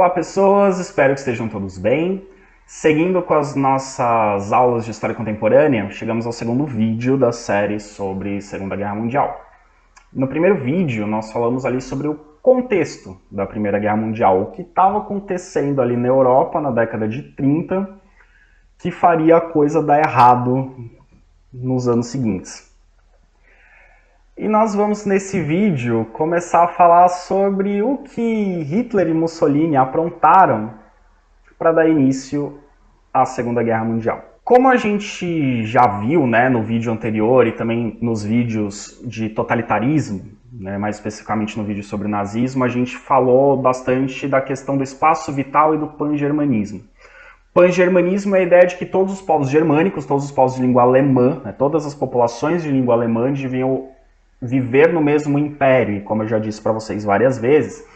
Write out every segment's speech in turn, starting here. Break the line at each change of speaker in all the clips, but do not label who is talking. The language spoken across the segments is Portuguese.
Olá pessoas, espero que estejam todos bem. Seguindo com as nossas aulas de História Contemporânea, chegamos ao segundo vídeo da série sobre Segunda Guerra Mundial. No primeiro vídeo, nós falamos ali sobre o contexto da Primeira Guerra Mundial, o que estava acontecendo ali na Europa na década de 30, que faria a coisa dar errado nos anos seguintes. E nós vamos, nesse vídeo, começar a falar sobre o que Hitler e Mussolini aprontaram para dar início à Segunda Guerra Mundial. Como a gente já viu, né, no vídeo anterior e também nos vídeos de totalitarismo, né, mais especificamente no vídeo sobre o nazismo, a gente falou bastante da questão do espaço vital e do pan-germanismo. Pan-germanismo é a ideia de que todos os povos germânicos, todos os povos de língua alemã, né, todas as populações de língua alemã deviam viver no mesmo império, e como eu já disse para vocês várias vezes,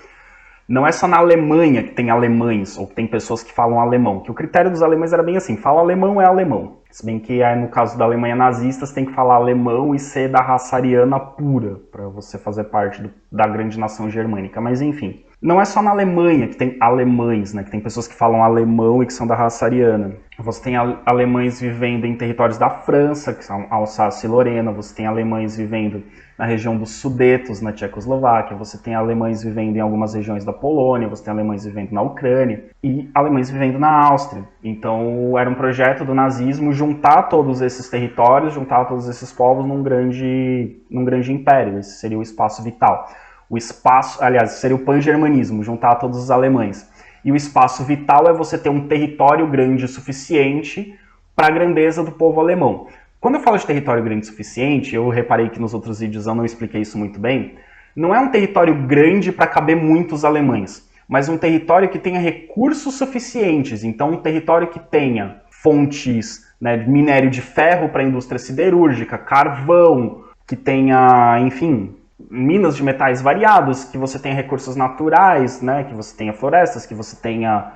não é só na Alemanha que tem alemães, ou que tem pessoas que falam alemão, que o critério dos alemães era bem assim, fala alemão é alemão, se bem que no caso da Alemanha nazista você tem que falar alemão e ser da raça ariana pura, para você fazer parte da grande nação germânica, mas enfim. Não é só na Alemanha que tem alemães, né, que tem pessoas que falam alemão e que são da raça ariana. Você tem alemães vivendo em territórios da França, que são Alsácia e Lorena, você tem alemães vivendo na região dos Sudetos, na Tchecoslováquia, você tem alemães vivendo em algumas regiões da Polônia, você tem alemães vivendo na Ucrânia e alemães vivendo na Áustria. Então era um projeto do nazismo juntar todos esses territórios, juntar todos esses povos num grande império. Esse seria o espaço vital. O espaço, aliás, seria o pan-germanismo, juntar todos os alemães. E o espaço vital é você ter um território grande o suficiente para a grandeza do povo alemão. Quando eu falo de território grande o suficiente, eu reparei que nos outros vídeos eu não expliquei isso muito bem, não é um território grande para caber muitos alemães, mas um território que tenha recursos suficientes. Então, um território que tenha fontes, né, de minério de ferro para a indústria siderúrgica, carvão, que tenha, enfim, minas de metais variados, que você tenha recursos naturais, né, que você tenha florestas, que você tenha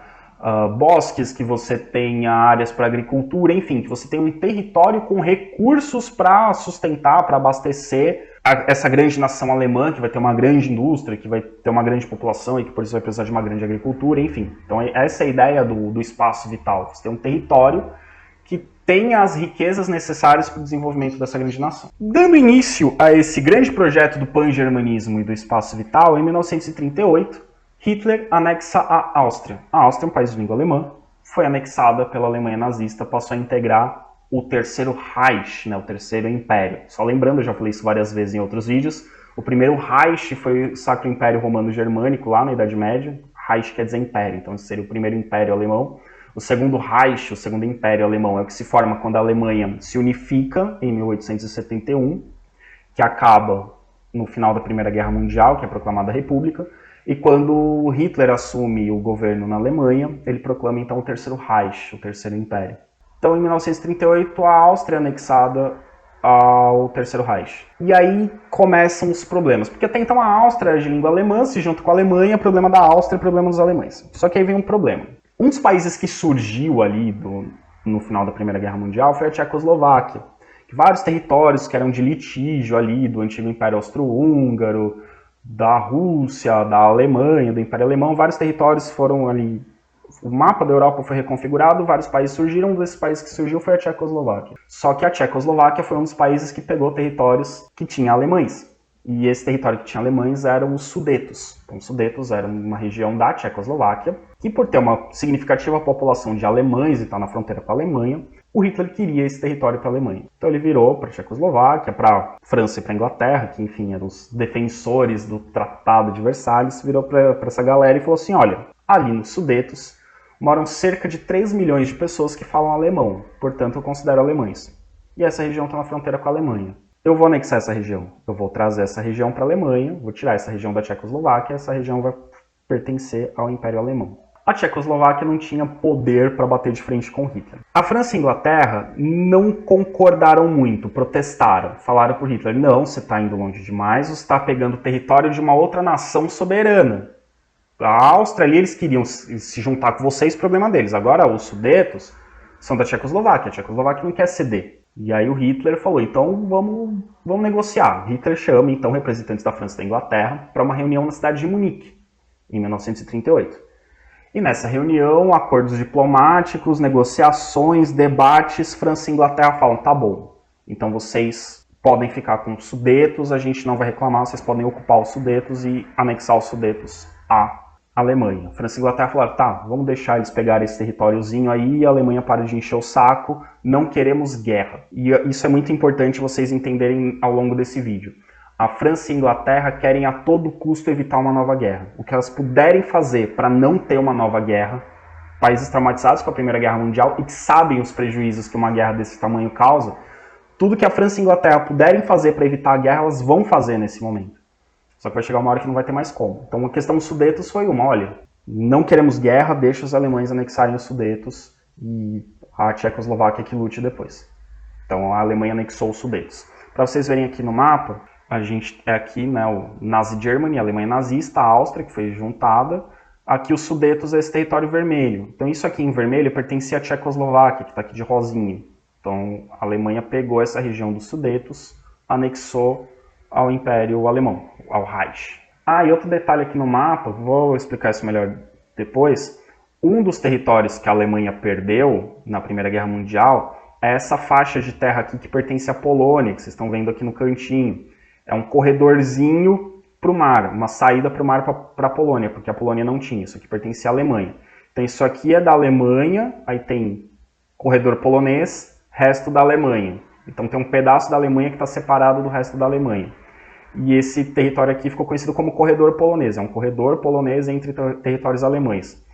bosques, que você tenha áreas para agricultura, enfim, que você tenha um território com recursos para sustentar, para abastecer essa grande nação alemã, que vai ter uma grande indústria, que vai ter uma grande população e que por isso vai precisar de uma grande agricultura, enfim. Então essa é a ideia do espaço vital, você tem um território que tenha as riquezas necessárias para o desenvolvimento dessa grande nação. Dando início a esse grande projeto do pan-germanismo e do espaço vital, em 1938, Hitler anexa a Áustria. A Áustria, um país de língua alemã, foi anexada pela Alemanha nazista, passou a integrar o Terceiro Reich, né, o Terceiro Império. Só lembrando, eu já falei isso várias vezes em outros vídeos, o primeiro Reich foi o Sacro Império Romano-Germânico, lá na Idade Média. Reich quer dizer império, então esse seria o primeiro império alemão. O segundo Reich, o segundo Império Alemão, é o que se forma quando a Alemanha se unifica em 1871, que acaba no final da Primeira Guerra Mundial, que é proclamada a República, e quando Hitler assume o governo na Alemanha, ele proclama então o Terceiro Reich, o Terceiro Império. Então, em 1938, a Áustria é anexada ao Terceiro Reich. E aí começam os problemas, porque até então a Áustria é de língua alemã, se junta com a Alemanha, problema da Áustria, problema dos alemães. Só que aí vem um problema. Um dos países que surgiu ali no final da Primeira Guerra Mundial foi a Tchecoslováquia. Vários territórios que eram de litígio ali do antigo Império Austro-Húngaro, da Rússia, da Alemanha, do Império Alemão, vários territórios foram ali, o mapa da Europa foi reconfigurado, vários países surgiram, um desses países que surgiu foi a Tchecoslováquia. Só que a Tchecoslováquia foi um dos países que pegou territórios que tinham alemães. E esse território que tinha alemães eram os Sudetos. Então, os Sudetos eram uma região da Tchecoslováquia, que por ter uma significativa população de alemães e estar na fronteira com a Alemanha, o Hitler queria esse território para a Alemanha. Então ele virou para a Tchecoslováquia, para a França e para a Inglaterra, que enfim eram os defensores do Tratado de Versalhes, virou para essa galera e falou assim, olha, ali nos Sudetos moram cerca de 3 milhões de pessoas que falam alemão, portanto eu considero alemães. E essa região está na fronteira com a Alemanha. Eu vou anexar essa região, eu vou trazer essa região para a Alemanha, vou tirar essa região da Tchecoslováquia, essa região vai pertencer ao Império Alemão. A Tchecoslováquia não tinha poder para bater de frente com Hitler. A França e a Inglaterra não concordaram muito, protestaram, falaram para Hitler, não, você está indo longe demais, você está pegando o território de uma outra nação soberana. A Áustria ali, eles queriam se juntar com vocês, problema deles. Agora os Sudetos são da Tchecoslováquia, a Tchecoslováquia não quer ceder. E aí o Hitler falou, então vamos negociar. Hitler chama então representantes da França e da Inglaterra para uma reunião na cidade de Munique, em 1938. E nessa reunião, acordos diplomáticos, negociações, debates, França e Inglaterra falam, tá bom, então vocês podem ficar com os Sudetos, a gente não vai reclamar, vocês podem ocupar os Sudetos e anexar os Sudetos à Alemanha. França e Inglaterra falaram, tá, vamos deixar eles pegarem esse territóriozinho aí, e a Alemanha para de encher o saco, não queremos guerra. E isso é muito importante vocês entenderem ao longo desse vídeo. A França e a Inglaterra querem a todo custo evitar uma nova guerra. O que elas puderem fazer para não ter uma nova guerra, países traumatizados com a Primeira Guerra Mundial e que sabem os prejuízos que uma guerra desse tamanho causa, tudo que a França e a Inglaterra puderem fazer para evitar a guerra, elas vão fazer nesse momento. Só que vai chegar uma hora que não vai ter mais como. Então a questão dos Sudetos foi olha, não queremos guerra, deixa os alemães anexarem os Sudetos e a Tchecoslováquia que lute depois. Então a Alemanha anexou os Sudetos. Para vocês verem aqui no mapa, a gente é aqui, né, o Nazi Germany, a Alemanha nazista, a Áustria, que foi juntada. Aqui os Sudetos é esse território vermelho. Então isso aqui em vermelho pertencia à Tchecoslováquia, que está aqui de rosinha. Então a Alemanha pegou essa região dos Sudetos, anexou ao Império Alemão, ao Reich. E outro detalhe aqui no mapa, vou explicar isso melhor depois. Um dos territórios que a Alemanha perdeu na Primeira Guerra Mundial é essa faixa de terra aqui que pertence à Polônia, que vocês estão vendo aqui no cantinho. É um corredorzinho para o mar, uma saída para o mar para a Polônia, porque a Polônia não tinha, isso aqui pertencia à Alemanha. Então isso aqui é da Alemanha, aí tem corredor polonês, resto da Alemanha. Então tem um pedaço da Alemanha que está separado do resto da Alemanha. E esse território aqui ficou conhecido como corredor polonês, é um corredor polonês entre territórios alemães.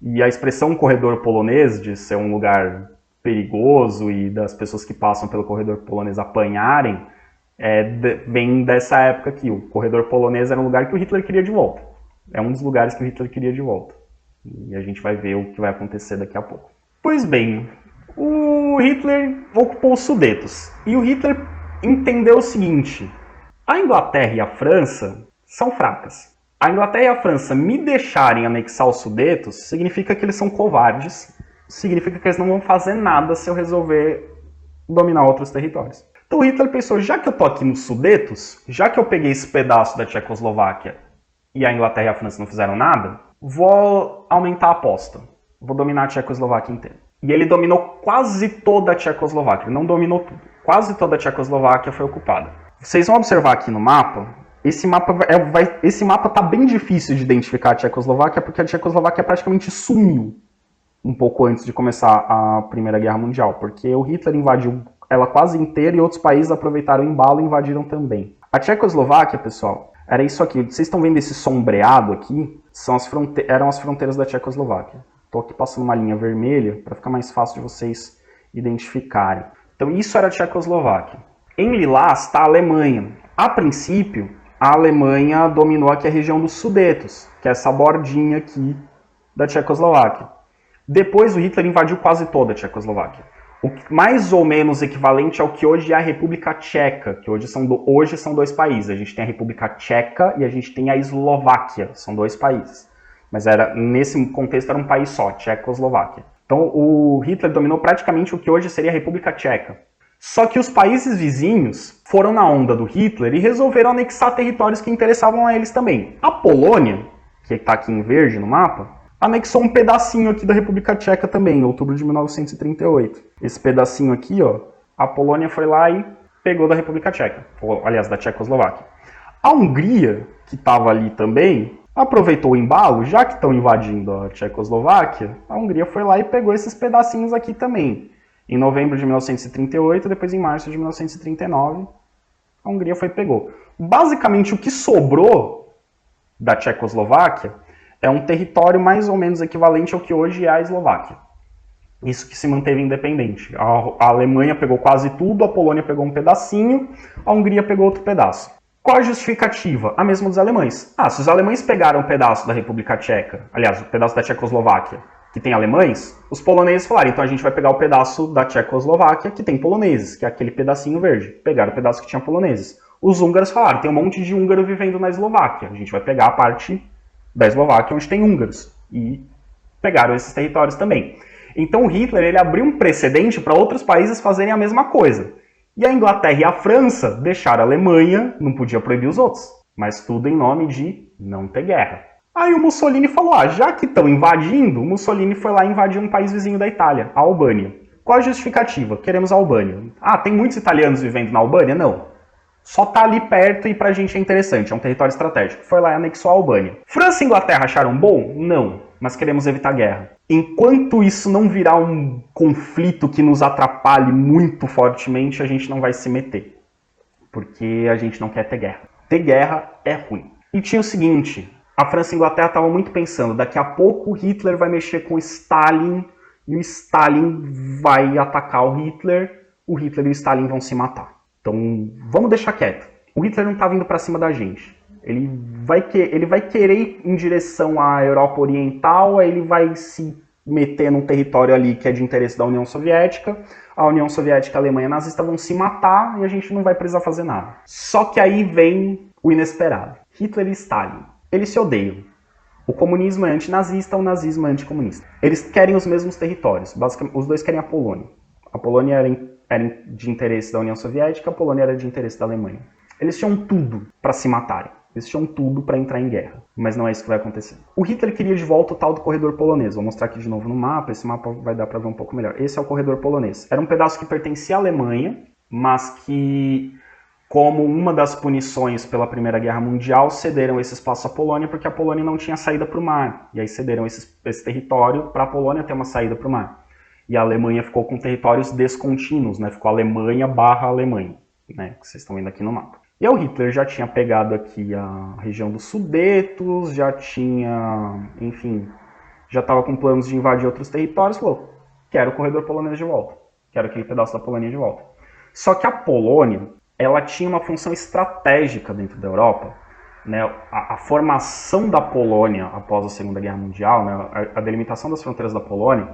E a expressão corredor polonês, de ser um lugar perigoso e das pessoas que passam pelo corredor polonês apanharem, vem dessa época aqui. O corredor polonês era um lugar que o Hitler queria de volta. É um dos lugares que o Hitler queria de volta. E a gente vai ver o que vai acontecer daqui a pouco. Pois bem, o Hitler ocupou os Sudetos. E o Hitler entendeu o seguinte: a Inglaterra e a França são fracas. A Inglaterra e a França me deixarem anexar os Sudetos significa que eles são covardes, significa que eles não vão fazer nada se eu resolver dominar outros territórios. Então o Hitler pensou, já que eu tô aqui nos Sudetos, já que eu peguei esse pedaço da Tchecoslováquia e a Inglaterra e a França não fizeram nada, vou aumentar a aposta. Vou dominar a Tchecoslováquia inteira. E ele dominou quase toda a Tchecoslováquia, ele não dominou tudo. Quase toda a Tchecoslováquia foi ocupada. Vocês vão observar aqui no mapa, esse mapa tá bem difícil de identificar a Tchecoslováquia, porque a Tchecoslováquia praticamente sumiu um pouco antes de começar a Primeira Guerra Mundial, porque o Hitler invadiu ela quase inteira e outros países aproveitaram o embalo e invadiram também. A Tchecoslováquia, pessoal, era isso aqui. Vocês estão vendo esse sombreado aqui? Eram as fronteiras da Tchecoslováquia. Estou aqui passando uma linha vermelha para ficar mais fácil de vocês identificarem. Então isso era a Tchecoslováquia. Em lilás está a Alemanha. A princípio, a Alemanha dominou aqui a região dos Sudetos, que é essa bordinha aqui da Tchecoslováquia. Depois o Hitler invadiu quase toda a Tchecoslováquia. O mais ou menos equivalente ao que hoje é a República Tcheca, que hoje são dois países. A gente tem a República Tcheca e a gente tem a Eslováquia, são dois países. Mas nesse contexto era um país só, Tchecoslováquia. Então o Hitler dominou praticamente o que hoje seria a República Tcheca. Só que os países vizinhos foram na onda do Hitler e resolveram anexar territórios que interessavam a eles também. A Polônia, que está aqui em verde no mapa, anexou um pedacinho aqui da República Tcheca também, em outubro de 1938. Esse pedacinho aqui, ó, a Polônia foi lá e pegou da República Tcheca, ou, aliás, da Tchecoslováquia. A Hungria, que estava ali também, aproveitou o embalo, já que estão invadindo a Tchecoslováquia, a Hungria foi lá e pegou esses pedacinhos aqui também. Em novembro de 1938, depois em março de 1939, a Hungria foi e pegou. Basicamente, o que sobrou da Tchecoslováquia é um território mais ou menos equivalente ao que hoje é a Eslováquia. Isso que se manteve independente. A Alemanha pegou quase tudo, a Polônia pegou um pedacinho, a Hungria pegou outro pedaço. Qual a justificativa? A mesma dos alemães. Se os alemães pegaram um pedaço da República Tcheca, aliás, o pedaço da Tchecoslováquia, que tem alemães, os poloneses falaram, então a gente vai pegar o pedaço da Tchecoslováquia que tem poloneses, que é aquele pedacinho verde. Pegaram o pedaço que tinha poloneses. Os húngaros falaram, tem um monte de húngaro vivendo na Eslováquia, a gente vai pegar a parte da Eslováquia onde tem húngaros. E pegaram esses territórios também. Então o Hitler ele abriu um precedente para outros países fazerem a mesma coisa. E a Inglaterra e a França deixaram a Alemanha, não podia proibir os outros. Mas tudo em nome de não ter guerra. Aí o Mussolini falou, já que estão invadindo, o Mussolini foi lá invadir um país vizinho da Itália, a Albânia. Qual a justificativa? Queremos a Albânia. Tem muitos italianos vivendo na Albânia? Não. Só tá ali perto e pra gente é interessante, é um território estratégico. Foi lá e anexou a Albânia. França e Inglaterra acharam bom? Não. Mas queremos evitar guerra. Enquanto isso não virar um conflito que nos atrapalhe muito fortemente, a gente não vai se meter. Porque a gente não quer ter guerra. Ter guerra é ruim. E tinha o seguinte, a França e a Inglaterra estavam muito pensando, daqui a pouco Hitler vai mexer com Stalin, e o Stalin vai atacar o Hitler e o Stalin vão se matar. Então, vamos deixar quieto. O Hitler não está vindo para cima da gente. Ele vai querer ir em direção à Europa Oriental, aí ele vai se meter num território ali que é de interesse da União Soviética. A União Soviética e a Alemanha nazista vão se matar e a gente não vai precisar fazer nada. Só que aí vem o inesperado. Hitler e Stalin. Eles se odeiam. O comunismo é antinazista, o nazismo é anticomunista. Eles querem os mesmos territórios. Basicamente, os dois querem a Polônia. A Polônia era de interesse da União Soviética, a Polônia era de interesse da Alemanha. Eles tinham tudo para se matarem. Eles tinham tudo para entrar em guerra. Mas não é isso que vai acontecer. O Hitler queria de volta o tal do corredor polonês. Vou mostrar aqui de novo no mapa. Esse mapa vai dar para ver um pouco melhor. Esse é o corredor polonês. Era um pedaço que pertencia à Alemanha, mas que, como uma das punições pela Primeira Guerra Mundial, cederam esse espaço à Polônia porque a Polônia não tinha saída para o mar. E aí cederam esse território para a Polônia ter uma saída para o mar. E a Alemanha ficou com territórios descontínuos, né? Ficou Alemanha barra Alemanha, né? Que vocês estão vendo aqui no mapa. E o Hitler já tinha pegado aqui a região dos Sudetos, já tinha, enfim, já estava com planos de invadir outros territórios, falou, quero o corredor polonês de volta, quero aquele pedaço da Polônia de volta. Só que a Polônia, ela tinha uma função estratégica dentro da Europa, né? A formação da Polônia após a Segunda Guerra Mundial, né? A delimitação das fronteiras da Polônia,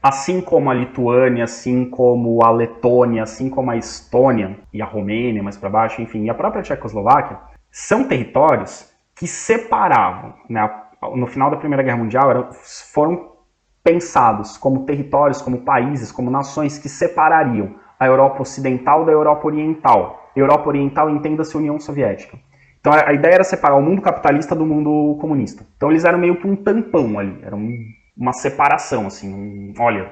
assim como a Lituânia, assim como a Letônia, assim como a Estônia e a Romênia, mais para baixo, enfim, e a própria Tchecoslováquia, são territórios que separavam, né? No final da Primeira Guerra Mundial, foram pensados como territórios, como países, como nações que separariam a Europa Ocidental da Europa Oriental. Europa Oriental, entenda-se, União Soviética. Então a ideia era separar o mundo capitalista do mundo comunista. Então eles eram meio que um tampão ali, era uma separação, assim, olha,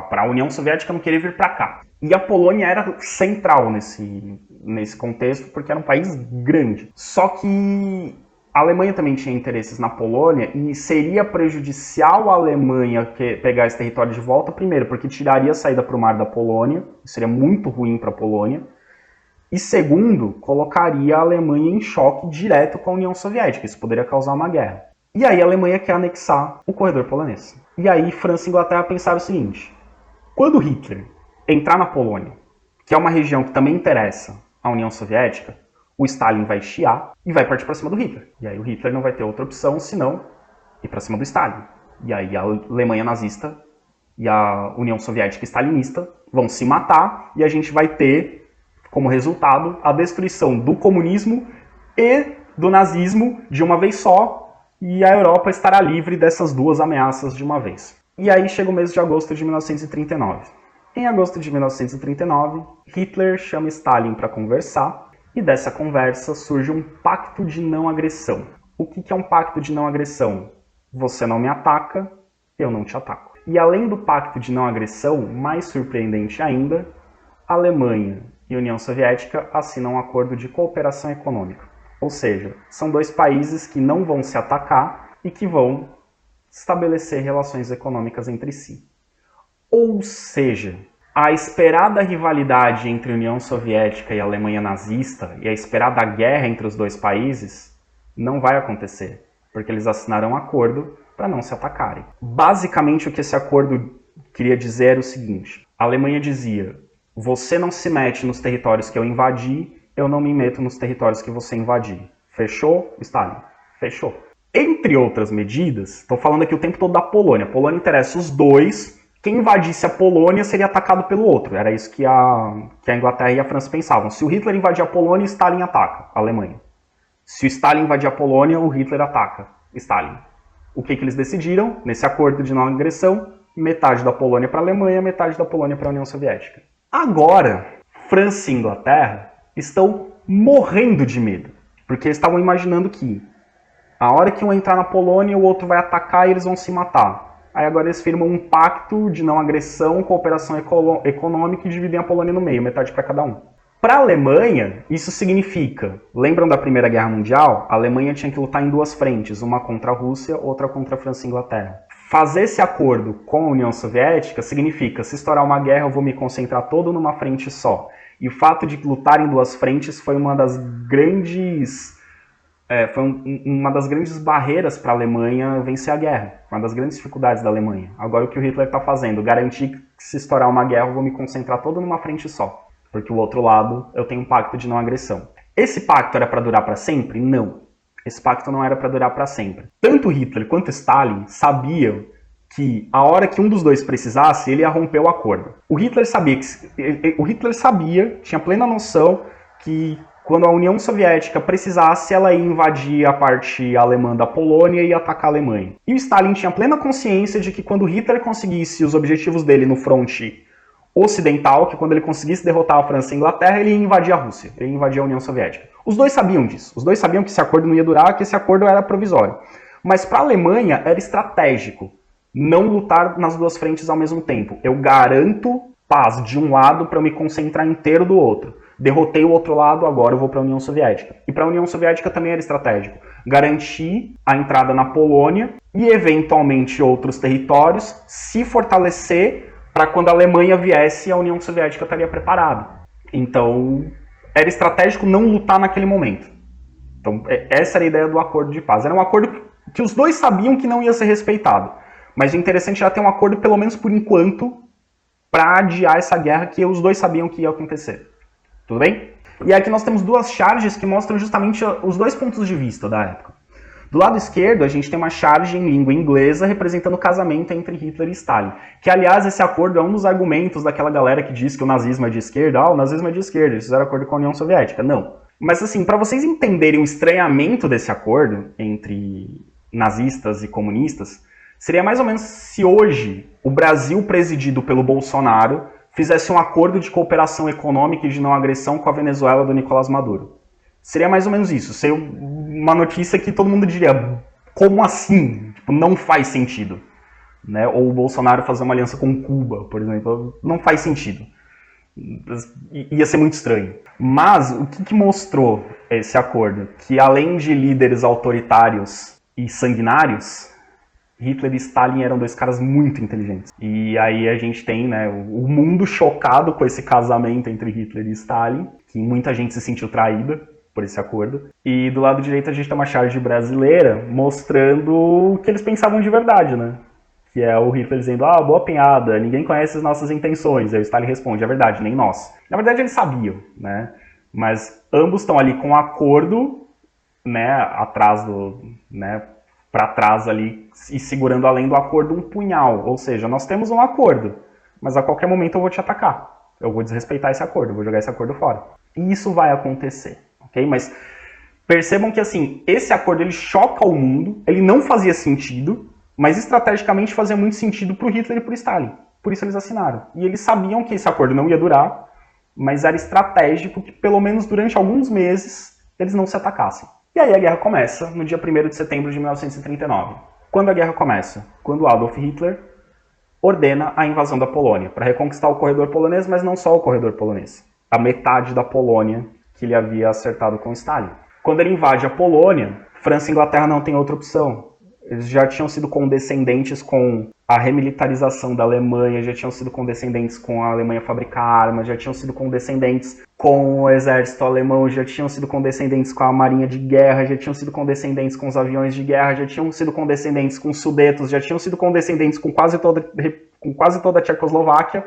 para a União Soviética não querer vir para cá. E a Polônia era central nesse contexto, porque era um país grande. Só que a Alemanha também tinha interesses na Polônia e seria prejudicial a Alemanha pegar esse território de volta, primeiro, porque tiraria a saída para o mar da Polônia, seria muito ruim para a Polônia, e segundo, colocaria a Alemanha em choque direto com a União Soviética, isso poderia causar uma guerra. E aí a Alemanha quer anexar o corredor polonês. E aí França e Inglaterra pensaram o seguinte, quando Hitler entrar na Polônia, que é uma região que também interessa à União Soviética, o Stalin vai chiar e vai partir para cima do Hitler. E aí o Hitler não vai ter outra opção senão ir para cima do Stalin. E aí a Alemanha nazista e a União Soviética stalinista vão se matar e a gente vai ter, como resultado, a destruição do comunismo e do nazismo de uma vez só, e a Europa estará livre dessas duas ameaças de uma vez. E aí chega o mês de agosto de 1939. Em agosto de 1939, Hitler chama Stalin para conversar, e dessa conversa surge um pacto de não agressão. O que é um pacto de não agressão? Você não me ataca, eu não te ataco. E além do pacto de não agressão, mais surpreendente ainda, a Alemanha e a União Soviética assinam um acordo de cooperação econômica. Ou seja, são dois países que não vão se atacar e que vão estabelecer relações econômicas entre si. Ou seja, a esperada rivalidade entre a União Soviética e a Alemanha nazista e a esperada guerra entre os dois países não vai acontecer, porque eles assinaram um acordo para não se atacarem. Basicamente, o que esse acordo queria dizer era o seguinte, a Alemanha dizia, você não se mete nos territórios que eu invadi, eu não me meto nos territórios que você invadir. Fechou, Stalin? Fechou. Entre outras medidas, estou falando aqui o tempo todo da Polônia. A Polônia interessa os dois. Quem invadisse a Polônia seria atacado pelo outro. Era isso que a Inglaterra e a França pensavam. Se o Hitler invadir a Polônia, Stalin ataca a Alemanha. Se o Stalin invadir a Polônia, o Hitler ataca Stalin. O que eles decidiram? Nesse acordo de não agressão, metade da Polônia para a Alemanha, metade da Polônia para a União Soviética. Agora, França e Inglaterra estão morrendo de medo, porque estavam imaginando que A hora que um entrar na Polônia, o outro vai atacar e eles vão se matar. Aí agora eles firmam um pacto de não agressão, cooperação econômica e dividem a Polônia no meio, metade para cada um. Para a Alemanha, isso significa, lembram da Primeira Guerra Mundial? A Alemanha tinha que lutar em duas frentes, uma contra a Rússia, outra contra a França e a Inglaterra. Fazer esse acordo com a União Soviética significa, se estourar uma guerra, eu vou me concentrar todo numa frente só. E o fato de lutar em duas frentes foi uma das grandes barreiras para a Alemanha vencer a guerra. Uma das grandes dificuldades da Alemanha. Agora o que o Hitler está fazendo? Garantir que se estourar uma guerra eu vou me concentrar todo numa frente só. Porque o outro lado eu tenho um pacto de não agressão. Esse pacto era para durar para sempre? Não. Esse pacto não era para durar para sempre. Tanto Hitler quanto Stalin sabiam que a hora que um dos dois precisasse, ele ia romper o acordo. O Hitler sabia, tinha plena noção que quando a União Soviética precisasse, ela ia invadir a parte alemã da Polônia e atacar a Alemanha. E o Stalin tinha plena consciência de que quando Hitler conseguisse os objetivos dele no fronte ocidental, que quando ele conseguisse derrotar a França e a Inglaterra, ele ia invadir a Rússia, ele ia invadir a União Soviética. Os dois sabiam disso. Os dois sabiam que esse acordo não ia durar, que esse acordo era provisório. Mas para a Alemanha era estratégico não lutar nas duas frentes ao mesmo tempo. Eu garanto paz de um lado para eu me concentrar inteiro do outro. Derrotei o outro lado, agora eu vou para a União Soviética. E para a União Soviética também era estratégico. Garantir a entrada na Polônia e, eventualmente, outros territórios, se fortalecer para quando a Alemanha viesse, a União Soviética estaria preparada. Então, era estratégico não lutar naquele momento. Então, essa era a ideia do acordo de paz. Era um acordo que os dois sabiam que não ia ser respeitado. Mas o interessante era ter um acordo, pelo menos por enquanto, para adiar essa guerra que os dois sabiam que ia acontecer. Tudo bem? E aqui nós temos duas charges que mostram justamente os dois pontos de vista da época. Do lado esquerdo, a gente tem uma charge em língua inglesa representando o casamento entre Hitler e Stalin. Que, aliás, esse acordo é um dos argumentos daquela galera que diz que o nazismo é de esquerda. Ah, o nazismo é de esquerda, eles fizeram acordo com a União Soviética. Não. Mas, assim, para vocês entenderem o estranhamento desse acordo entre nazistas e comunistas, seria mais ou menos se hoje o Brasil, presidido pelo Bolsonaro, fizesse um acordo de cooperação econômica e de não agressão com a Venezuela do Nicolás Maduro. Seria mais ou menos isso. Seria uma notícia que todo mundo diria, como assim? Tipo, não faz sentido. Né? Ou o Bolsonaro fazer uma aliança com Cuba, por exemplo, não faz sentido. Ia ser muito estranho. Mas o que mostrou esse acordo? Que além de líderes autoritários e sanguinários, Hitler e Stalin eram dois caras muito inteligentes. E aí a gente tem, né, o mundo chocado com esse casamento entre Hitler e Stalin, que muita gente se sentiu traída por esse acordo. E do lado direito a gente tem uma charge brasileira mostrando o que eles pensavam de verdade, né? Que é o Hitler dizendo, ah, boa pinhada, ninguém conhece as nossas intenções. Aí o Stalin responde, é verdade, nem nós. Na verdade eles sabiam, né? Mas ambos estão ali com um acordo, né, atrás do, né, para trás ali e segurando além do acordo um punhal. Ou seja, nós temos um acordo, mas a qualquer momento eu vou te atacar. Eu vou desrespeitar esse acordo, eu vou jogar esse acordo fora. E isso vai acontecer, ok? Mas percebam que, assim, esse acordo ele choca o mundo, ele não fazia sentido, mas estrategicamente fazia muito sentido para o Hitler e para o Stalin. Por isso eles assinaram. E eles sabiam que esse acordo não ia durar, mas era estratégico que pelo menos durante alguns meses eles não se atacassem. E aí a guerra começa no dia 1º de setembro de 1939. Quando a guerra começa? Quando Adolf Hitler ordena a invasão da Polônia para reconquistar o corredor polonês, mas não só o corredor polonês. A metade da Polônia que ele havia acertado com Stalin. Quando ele invade a Polônia, França e Inglaterra não têm outra opção. Eles já tinham sido condescendentes com a remilitarização da Alemanha, já tinham sido condescendentes com a Alemanha fabricar armas, já tinham sido condescendentes com o exército alemão, já tinham sido condescendentes com a marinha de guerra, já tinham sido condescendentes com os aviões de guerra, já tinham sido condescendentes com os Sudetos, já tinham sido condescendentes com quase toda a Tchecoslováquia.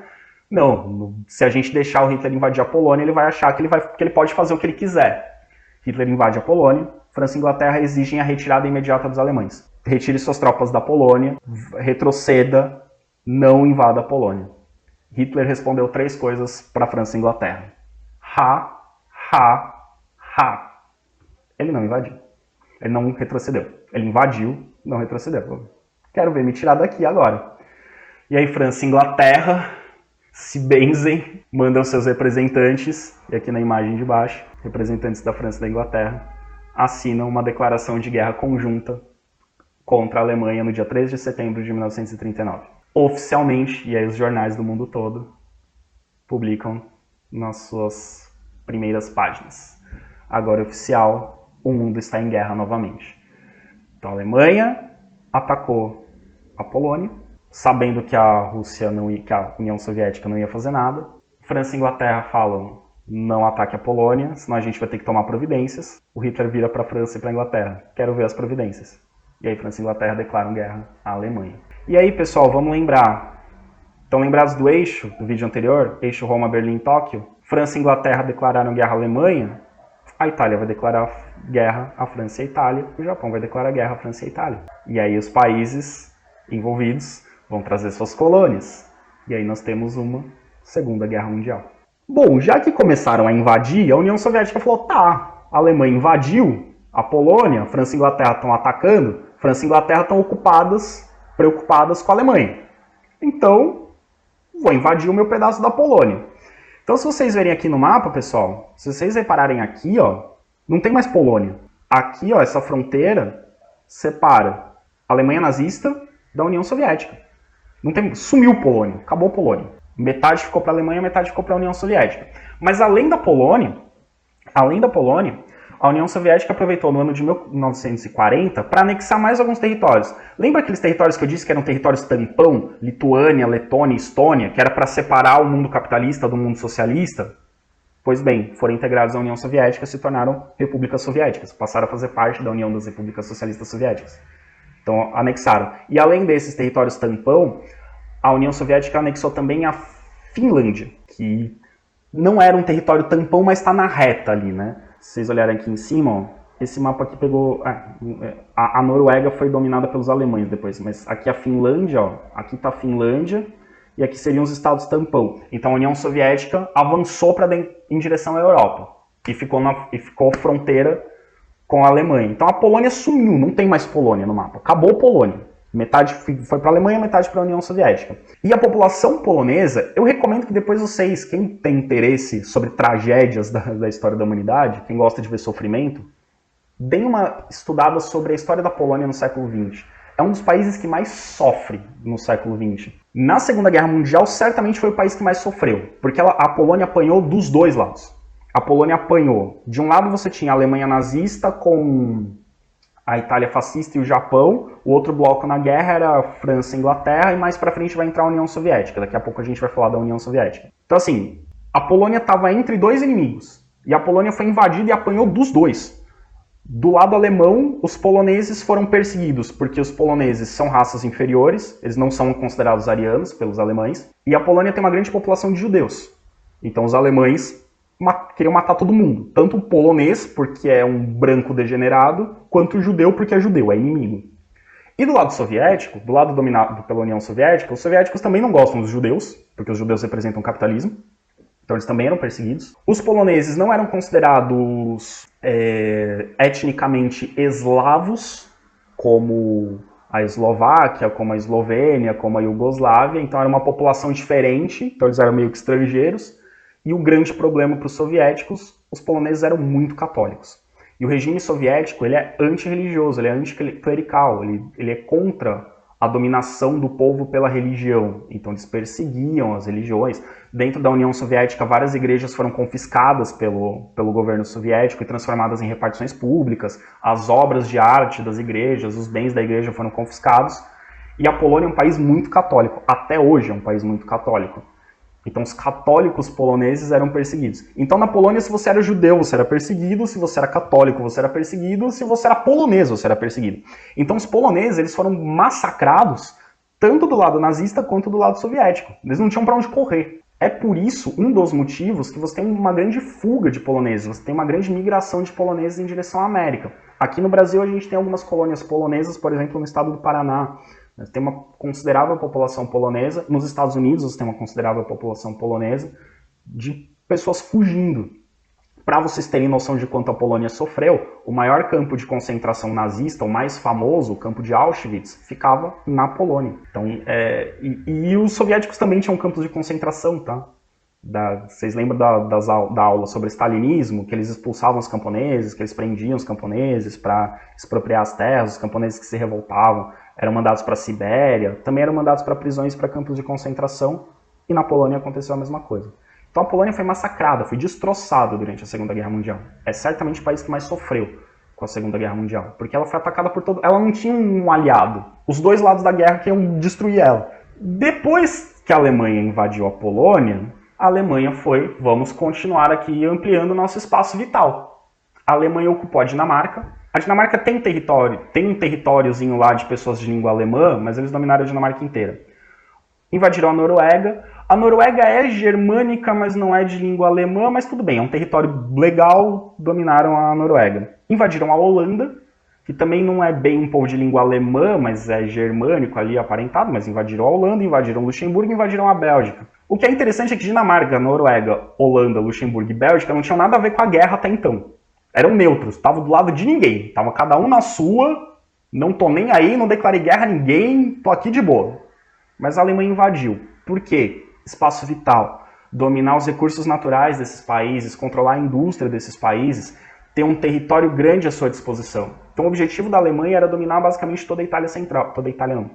Não, se a gente deixar o Hitler invadir a Polônia, ele vai achar que ele pode fazer o que ele quiser. Hitler invade a Polônia, França e Inglaterra exigem a retirada imediata dos alemães. Retire suas tropas da Polônia, retroceda, não invada a Polônia. Hitler respondeu 3 coisas para a França e Inglaterra. Ha, ha, ha. Ele não invadiu. Ele não retrocedeu. Ele invadiu, não retrocedeu. Quero ver me tirar daqui agora. E aí França e Inglaterra se benzem, mandam seus representantes, e aqui na imagem de baixo, representantes da França e da Inglaterra, assinam uma declaração de guerra conjunta contra a Alemanha no dia 3 de setembro de 1939. Oficialmente, e aí os jornais do mundo todo publicam nas suas primeiras páginas. Agora oficial, o mundo está em guerra novamente. Então a Alemanha atacou a Polônia, sabendo que a Rússia que a União Soviética não ia fazer nada. França e Inglaterra falam: não ataque a Polônia, senão a gente vai ter que tomar providências. O Hitler vira para a França e para a Inglaterra: quero ver as providências. E aí França e Inglaterra declaram guerra à Alemanha. E aí, pessoal, vamos lembrar. Estão lembrados do eixo, do vídeo anterior? Eixo Roma, Berlim, Tóquio? França e Inglaterra declararam guerra à Alemanha. A Itália vai declarar guerra à França e à Itália. O Japão vai declarar guerra à França e à Itália. E aí os países envolvidos vão trazer suas colônias. E aí nós temos uma Segunda Guerra Mundial. Bom, já que começaram a invadir, a União Soviética falou: tá, a Alemanha invadiu a Polônia, França e Inglaterra estão atacando, França e Inglaterra estão preocupadas com a Alemanha. Então, vou invadir o meu pedaço da Polônia. Então, se vocês verem aqui no mapa, pessoal, se vocês repararem aqui, ó, não tem mais Polônia. Aqui, ó, essa fronteira separa a Alemanha nazista da União Soviética. Não tem, sumiu Polônia, acabou Polônia. Metade ficou para a Alemanha, metade ficou para a União Soviética. Mas além da Polônia, a União Soviética aproveitou no ano de 1940 para anexar mais alguns territórios. Lembra aqueles territórios que eu disse que eram territórios tampão? Lituânia, Letônia, Estônia, que era para separar o mundo capitalista do mundo socialista? Pois bem, foram integrados à União Soviética e se tornaram repúblicas soviéticas. Passaram a fazer parte da União das Repúblicas Socialistas Soviéticas. Então, anexaram. E além desses territórios tampão, a União Soviética anexou também a Finlândia, que não era um território tampão, mas está na reta ali, né? Se vocês olharem aqui em cima, ó, esse mapa aqui pegou... a Noruega foi dominada pelos alemães depois, mas aqui a Finlândia, ó, aqui está a Finlândia, e aqui seriam os estados tampão. Então a União Soviética avançou em direção à Europa, e ficou fronteira com a Alemanha. Então a Polônia sumiu, não tem mais Polônia no mapa, acabou Polônia. Metade foi para a Alemanha, metade para a União Soviética. E a população polonesa, eu recomendo que depois vocês, quem tem interesse sobre tragédias da história da humanidade, quem gosta de ver sofrimento, deem uma estudada sobre a história da Polônia no século XX. É um dos países que mais sofre no século XX. Na Segunda Guerra Mundial, certamente foi o país que mais sofreu, porque a Polônia apanhou dos dois lados. A Polônia apanhou. De um lado você tinha a Alemanha nazista com a Itália fascista e o Japão. O outro bloco na guerra era a França e a Inglaterra, e mais pra frente vai entrar a União Soviética. Daqui a pouco a gente vai falar da União Soviética. Então assim, a Polônia estava entre dois inimigos, e a Polônia foi invadida e apanhou dos dois. Do lado alemão, os poloneses foram perseguidos, porque os poloneses são raças inferiores, eles não são considerados arianos pelos alemães, e a Polônia tem uma grande população de judeus. Então os alemães queriam matar todo mundo, tanto o polonês, porque é um branco degenerado, quanto o judeu, porque é judeu, é inimigo. E do lado soviético, do lado dominado pela União Soviética, os soviéticos também não gostam dos judeus, porque os judeus representam o capitalismo, então eles também eram perseguidos. Os poloneses não eram considerados etnicamente eslavos, como a Eslováquia, como a Eslovênia, como a Iugoslávia, então era uma população diferente, então eles eram meio que estrangeiros. E o grande problema para os soviéticos, os poloneses eram muito católicos. E o regime soviético, ele é antirreligioso, ele é anticlerical, ele é contra a dominação do povo pela religião. Então eles perseguiam as religiões. Dentro da União Soviética, várias igrejas foram confiscadas pelo governo soviético e transformadas em repartições públicas. As obras de arte das igrejas, os bens da igreja foram confiscados. E a Polônia é um país muito católico. Até hoje é um país muito católico. Então os católicos poloneses eram perseguidos. Então na Polônia, se você era judeu, você era perseguido, se você era católico, você era perseguido, se você era polonês, você era perseguido. Então os poloneses, eles foram massacrados tanto do lado nazista quanto do lado soviético. Eles não tinham para onde correr. É por isso, um dos motivos, que você tem uma grande fuga de poloneses, você tem uma grande migração de poloneses em direção à América. Aqui no Brasil a gente tem algumas colônias polonesas, por exemplo, no estado do Paraná. Tem uma considerável população polonesa. Nos Estados Unidos você tem uma considerável população polonesa de pessoas fugindo. Para vocês terem noção de quanto a Polônia sofreu, o maior campo de concentração nazista, o mais famoso, o campo de Auschwitz, ficava na Polônia. Então, e os soviéticos também tinham campos de concentração, tá? Vocês lembram da aula sobre stalinismo, que eles expulsavam os camponeses, que eles prendiam os camponeses para expropriar as terras, os camponeses que se revoltavam eram mandados para a Sibéria, também eram mandados para prisões, para campos de concentração, e na Polônia aconteceu a mesma coisa. Então a Polônia foi massacrada, foi destroçada durante a Segunda Guerra Mundial. É certamente o país que mais sofreu com a Segunda Guerra Mundial, porque ela foi atacada por todo... Ela não tinha um aliado. Os dois lados da guerra queriam destruir ela. Depois que a Alemanha invadiu a Polônia, a Alemanha foi, vamos continuar aqui ampliando o nosso espaço vital. A Alemanha ocupou a Dinamarca. A Dinamarca tem um territóriozinho lá de pessoas de língua alemã, mas eles dominaram a Dinamarca inteira. Invadiram a Noruega. A Noruega é germânica, mas não é de língua alemã, mas tudo bem, é um território legal, dominaram a Noruega. Invadiram a Holanda, que também não é bem um povo de língua alemã, mas é germânico ali aparentado, mas invadiram a Holanda, invadiram Luxemburgo, invadiram a Bélgica. O que é interessante é que Dinamarca, Noruega, Holanda, Luxemburgo e Bélgica não tinham nada a ver com a guerra até então. Eram neutros, estavam do lado de ninguém, estavam cada um na sua, não tô nem aí, não declarei guerra a ninguém, tô aqui de boa. Mas a Alemanha invadiu. Por quê? Espaço vital. Dominar os recursos naturais desses países, controlar a indústria desses países, ter um território grande à sua disposição. Então o objetivo da Alemanha era dominar basicamente toda a Itália Central.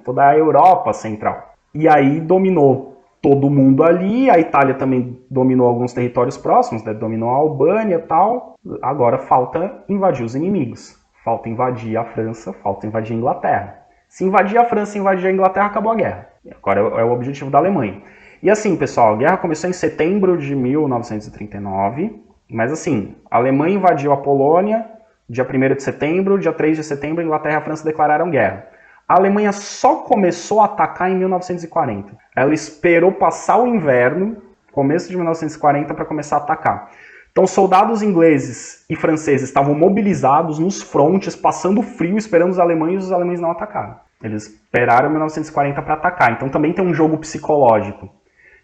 Toda a Europa Central. E aí dominou todo mundo ali, a Itália também dominou alguns territórios próximos, né? Dominou a Albânia e tal. Agora falta invadir os inimigos. Falta invadir a França, falta invadir a Inglaterra. Se invadir a França e invadir a Inglaterra, acabou a guerra. Agora é o objetivo da Alemanha. E assim, pessoal, a guerra começou em setembro de 1939, mas assim, a Alemanha invadiu a Polônia, dia 1º de setembro, dia 3 de setembro, a Inglaterra e a França declararam guerra. A Alemanha só começou a atacar em 1940. Ela esperou passar o inverno, começo de 1940, para começar a atacar. Então, soldados ingleses e franceses estavam mobilizados nos frontes, passando frio, esperando os alemães não atacaram. Eles esperaram 1940 para atacar. Então, também tem um jogo psicológico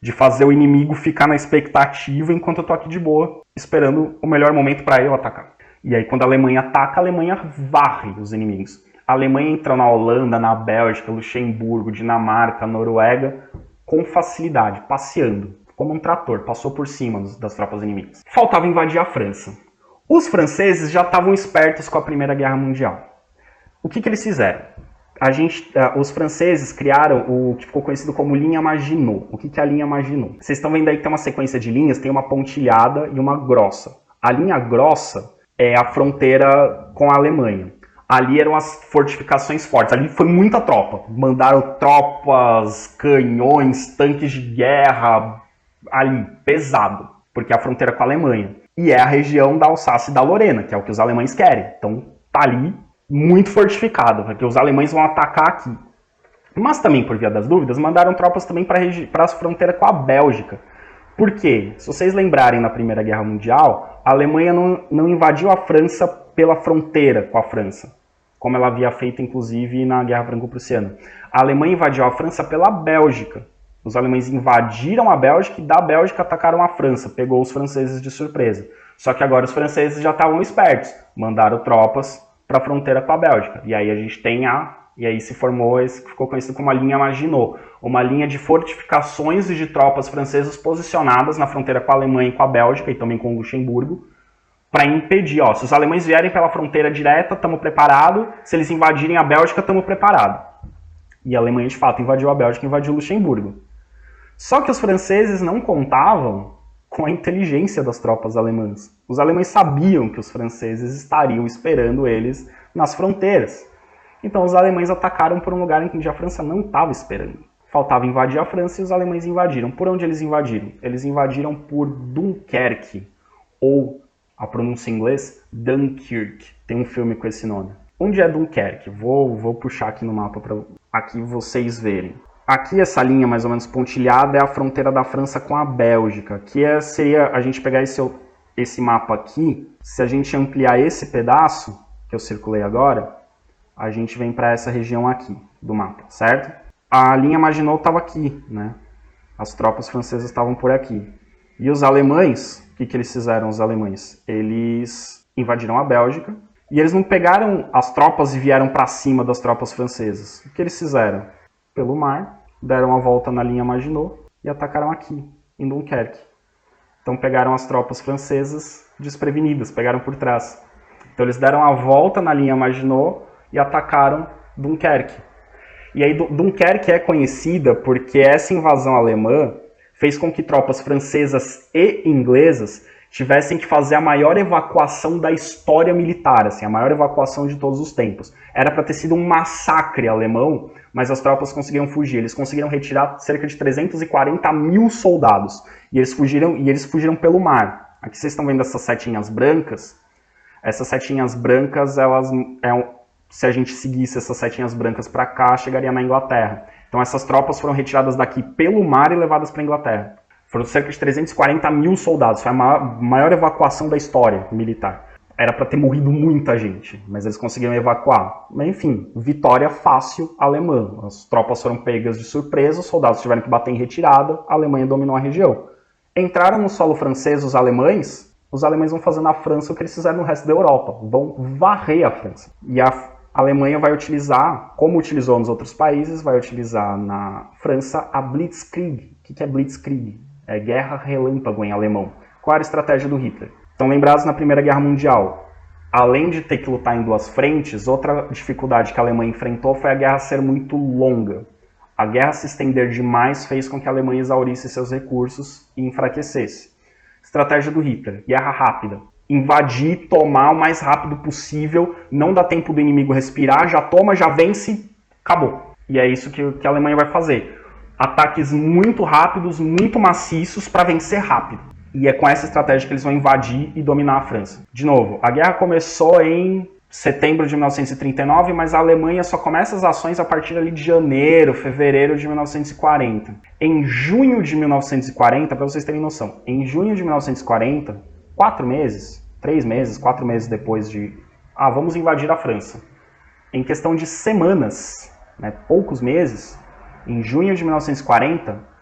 de fazer o inimigo ficar na expectativa enquanto eu tô aqui de boa, esperando o melhor momento para eu atacar. E aí, quando a Alemanha ataca, a Alemanha varre os inimigos. A Alemanha entra na Holanda, na Bélgica, Luxemburgo, Dinamarca, Noruega, com facilidade, passeando, como um trator, passou por cima das tropas inimigas. Faltava invadir a França. Os franceses já estavam espertos com a Primeira Guerra Mundial. O que eles fizeram? Os franceses criaram o que ficou conhecido como linha Maginot. O que é a linha Maginot? Vocês estão vendo aí que tem uma sequência de linhas, tem uma pontilhada e uma grossa. A linha grossa é a fronteira com a Alemanha. Ali eram as fortificações fortes, ali foi muita tropa. Mandaram tropas, canhões, tanques de guerra, ali, pesado, porque é a fronteira com a Alemanha. E é a região da Alsácia e da Lorena, que é o que os alemães querem. Então tá ali muito fortificado, porque os alemães vão atacar aqui. Mas também, por via das dúvidas, mandaram tropas também para a fronteira com a Bélgica. Por quê? Se vocês lembrarem, na Primeira Guerra Mundial, a Alemanha não invadiu a França pela fronteira com a França, como ela havia feito, inclusive, na Guerra Franco-Prussiana. A Alemanha invadiu a França pela Bélgica. Os alemães invadiram a Bélgica e da Bélgica atacaram a França, pegou os franceses de surpresa. Só que agora os franceses já estavam espertos, mandaram tropas para a fronteira com a Bélgica. E aí a gente tem e aí se formou esse que ficou conhecido como a linha Maginot, uma linha de fortificações e de tropas francesas posicionadas na fronteira com a Alemanha e com a Bélgica, e também com o Luxemburgo, para impedir, se os alemães vierem pela fronteira direta, estamos preparados, se eles invadirem a Bélgica, estamos preparados. E a Alemanha, de fato, invadiu a Bélgica e invadiu o Luxemburgo. Só que os franceses não contavam com a inteligência das tropas alemãs. Os alemães sabiam que os franceses estariam esperando eles nas fronteiras. Então os alemães atacaram por um lugar em que a França não estava esperando. Faltava invadir a França e os alemães invadiram. Por onde eles invadiram? Eles invadiram por Dunkerque, ou a pronúncia em inglês, Dunkirk. Tem um filme com esse nome. Onde é Dunkerque? Vou puxar aqui no mapa para aqui vocês verem. Aqui essa linha mais ou menos pontilhada é a fronteira da França com a Bélgica. Que seria a gente pegar esse mapa aqui, se a gente ampliar esse pedaço, que eu circulei agora, a gente vem para essa região aqui do mapa, certo? A linha Maginot estava aqui, né? As tropas francesas estavam por aqui. E os alemães, o que eles fizeram, os alemães? Eles invadiram a Bélgica e eles não pegaram as tropas e vieram para cima das tropas francesas. O que eles fizeram? Pelo mar, deram a volta na linha Maginot e atacaram aqui, em Dunkerque. Então pegaram as tropas francesas desprevenidas, pegaram por trás. Então eles deram a volta na linha Maginot e atacaram Dunkerque. E aí Dunkerque é conhecida porque essa invasão alemã fez com que tropas francesas e inglesas tivessem que fazer a maior evacuação da história militar, assim, a maior evacuação de todos os tempos. Era para ter sido um massacre alemão, mas as tropas conseguiram fugir. Eles conseguiram retirar cerca de 340 mil soldados. E eles fugiram pelo mar. Aqui vocês estão vendo essas setinhas brancas. Essas setinhas brancas, se a gente seguisse essas setinhas brancas para cá, chegaria na Inglaterra. Então essas tropas foram retiradas daqui pelo mar e levadas para a Inglaterra. Foram cerca de 340 mil soldados. Foi a maior evacuação da história militar. Era para ter morrido muita gente, mas eles conseguiram evacuar. Mas, enfim, vitória fácil alemã. As tropas foram pegas de surpresa, os soldados tiveram que bater em retirada, a Alemanha dominou a região. Entraram no solo francês os alemães vão fazer na França o que eles fizeram no resto da Europa. Vão varrer a França. E a Alemanha vai utilizar, como utilizou nos outros países, vai utilizar na França a Blitzkrieg. O que é Blitzkrieg? É guerra relâmpago em alemão. Qual era a estratégia do Hitler? Estão lembrados na Primeira Guerra Mundial? Além de ter que lutar em duas frentes, outra dificuldade que a Alemanha enfrentou foi a guerra ser muito longa. A guerra se estender demais fez com que a Alemanha exaurisse seus recursos e enfraquecesse. Estratégia do Hitler, guerra rápida. Invadir, tomar o mais rápido possível, não dá tempo do inimigo respirar, já toma, já vence, acabou. E é isso que a Alemanha vai fazer. Ataques muito rápidos, muito maciços para vencer rápido. E é com essa estratégia que eles vão invadir e dominar a França. De novo, a guerra começou em setembro de 1939, mas a Alemanha só começa as ações a partir ali de janeiro, fevereiro de 1940. Em junho de 1940, para vocês terem noção, em junho de 1940, 4 meses depois de... vamos invadir a França. Em questão de semanas, poucos meses, em junho de 1940,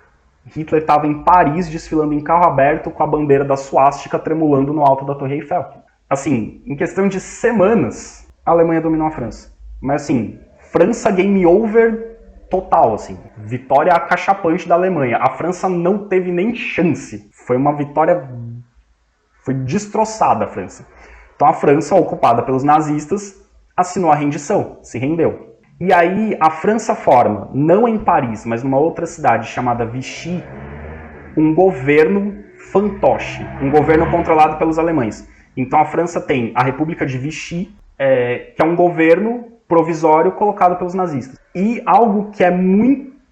Hitler estava em Paris desfilando em carro aberto com a bandeira da suástica tremulando no alto da Torre Eiffel. Assim, em questão de semanas, a Alemanha dominou a França. Mas assim, França game over total, assim. Vitória acachapante da Alemanha. A França não teve nem chance. Foi uma vitória... Foi destroçada a França. Então a França, ocupada pelos nazistas, assinou a rendição, se rendeu. E aí a França forma, não em Paris, mas numa outra cidade chamada Vichy, um governo fantoche, um governo controlado pelos alemães. Então a França tem a República de Vichy, que é um governo provisório colocado pelos nazistas. E algo que é muito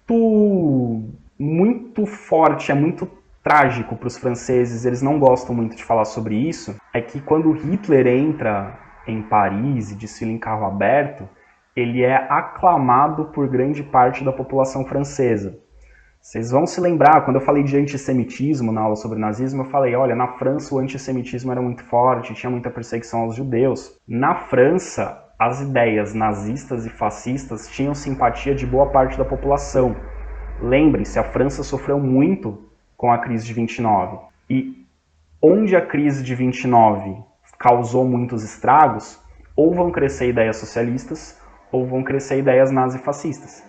forte, é muito trágico para os franceses, eles não gostam muito de falar sobre isso, é que quando Hitler entra em Paris e desfila em carro aberto, ele é aclamado por grande parte da população francesa. Vocês vão se lembrar, quando eu falei de antissemitismo na aula sobre nazismo, eu falei, olha, na França o antissemitismo era muito forte, tinha muita perseguição aos judeus. Na França, as ideias nazistas e fascistas tinham simpatia de boa parte da população. Lembrem-se, a França sofreu muito com a crise de 29. E onde a crise de 29 causou muitos estragos, ou vão crescer ideias socialistas, ou vão crescer ideias nazifascistas.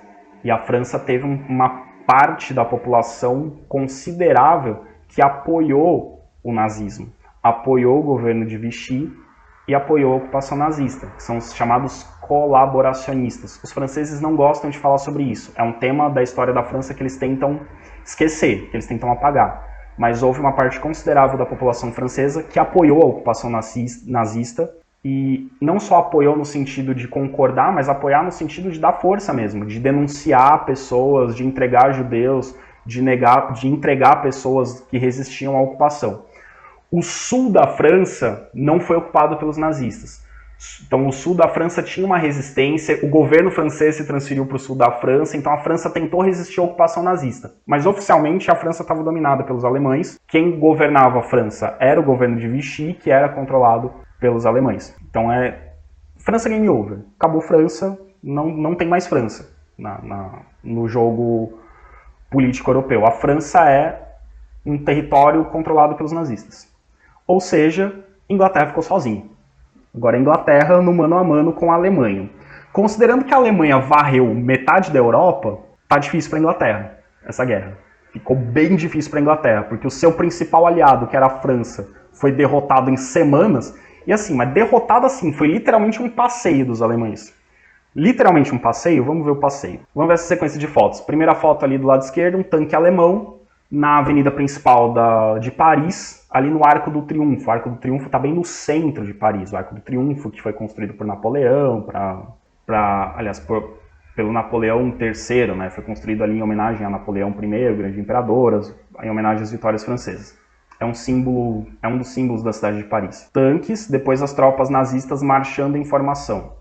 E a França teve uma parte da população considerável que apoiou o nazismo, apoiou o governo de Vichy e apoiou a ocupação nazista, que são os chamados colaboracionistas. Os franceses não gostam de falar sobre isso. É um tema da história da França que eles tentam esquecer, que eles tentam apagar. Mas houve uma parte considerável da população francesa que apoiou a ocupação nazista, e não só apoiou no sentido de concordar, mas apoiar no sentido de dar força mesmo, de denunciar pessoas, de entregar judeus, de entregar pessoas que resistiam à ocupação. O sul da França não foi ocupado pelos nazistas. Então o sul da França tinha uma resistência, o governo francês se transferiu para o sul da França, então a França tentou resistir à ocupação nazista. Mas oficialmente a França estava dominada pelos alemães, quem governava a França era o governo de Vichy, que era controlado pelos alemães. Então França game over. Acabou França, não tem mais França no jogo político europeu. A França é um território controlado pelos nazistas. Ou seja, Inglaterra ficou sozinha. Agora a Inglaterra no mano a mano com a Alemanha. Considerando que a Alemanha varreu metade da Europa, tá difícil para a Inglaterra essa guerra. Ficou bem difícil para a Inglaterra, porque o seu principal aliado, que era a França, foi derrotado em semanas. E assim, mas derrotado assim, foi literalmente um passeio dos alemães. Literalmente um passeio? Vamos ver o passeio. Vamos ver essa sequência de fotos. Primeira foto ali do lado esquerdo, um tanque alemão na avenida principal de Paris, ali no Arco do Triunfo. O Arco do Triunfo está bem no centro de Paris. O Arco do Triunfo, que foi construído por Napoleão, pelo Napoleão III, né? Foi construído ali em homenagem a Napoleão I, o grande imperador, em homenagem às vitórias francesas. É um dos símbolos da cidade de Paris. Tanques, depois as tropas nazistas marchando em formação.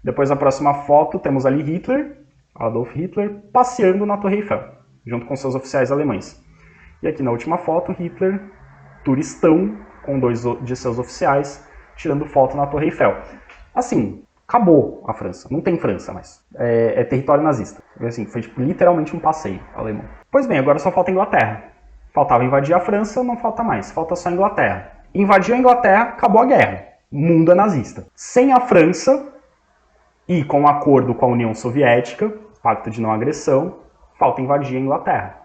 Depois a próxima foto, temos ali Hitler, Adolf Hitler, passeando na Torre Eiffel, junto com seus oficiais alemães. E aqui na última foto, Hitler, turistão, com 2 de seus oficiais, tirando foto na Torre Eiffel. Assim, acabou a França. Não tem França mais. É território nazista. Assim, foi tipo, literalmente um passeio alemão. Pois bem, agora só falta a Inglaterra. Faltava invadir a França, não falta mais. Falta só a Inglaterra. Invadiu a Inglaterra, acabou a guerra. O mundo é nazista. Sem a França, e com um acordo com a União Soviética, pacto de não agressão, falta invadir a Inglaterra.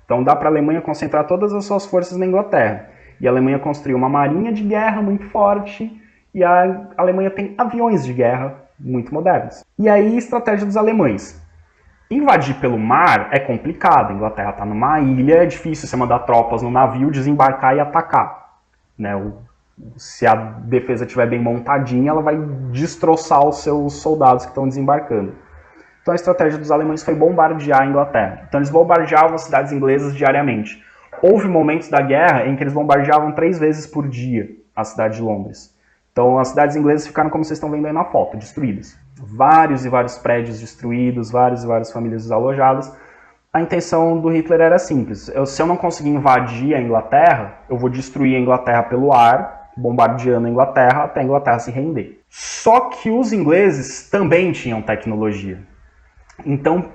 Então dá para a Alemanha concentrar todas as suas forças na Inglaterra. E a Alemanha construiu uma marinha de guerra muito forte, e a Alemanha tem aviões de guerra muito modernos. E aí, estratégia dos alemães. Invadir pelo mar é complicado. A Inglaterra está numa ilha, é difícil você mandar tropas no navio, desembarcar e atacar. Né? Se a defesa estiver bem montadinha, ela vai destroçar os seus soldados que estão desembarcando. Então a estratégia dos alemães foi bombardear a Inglaterra. Então eles bombardeavam as cidades inglesas diariamente. Houve momentos da guerra em que eles bombardeavam 3 vezes por dia a cidade de Londres. Então as cidades inglesas ficaram, como vocês estão vendo aí na foto, destruídas. Vários e vários prédios destruídos, várias e várias famílias desalojadas. A intenção do Hitler era simples. Se eu não conseguir invadir a Inglaterra, eu vou destruir a Inglaterra pelo ar, bombardeando a Inglaterra até a Inglaterra se render. Só que os ingleses também tinham tecnologia. Então,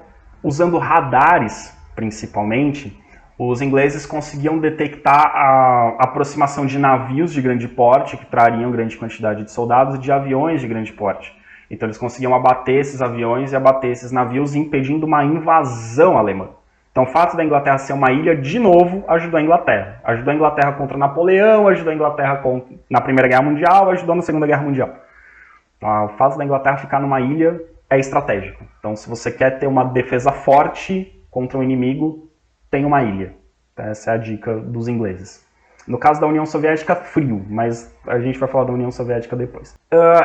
usando radares, principalmente, os ingleses conseguiam detectar a aproximação de navios de grande porte, que trariam grande quantidade de soldados, e de aviões de grande porte. Então eles conseguiam abater esses aviões e abater esses navios, impedindo uma invasão alemã. Então o fato da Inglaterra ser uma ilha, de novo, ajudou a Inglaterra. Ajudou a Inglaterra contra Napoleão, ajudou a Inglaterra na Primeira Guerra Mundial, ajudou na Segunda Guerra Mundial. Então, o fato da Inglaterra ficar numa ilha é estratégico. Então se você quer ter uma defesa forte contra um inimigo, tem uma ilha. Essa é a dica dos ingleses. No caso da União Soviética, frio, mas a gente vai falar da União Soviética depois.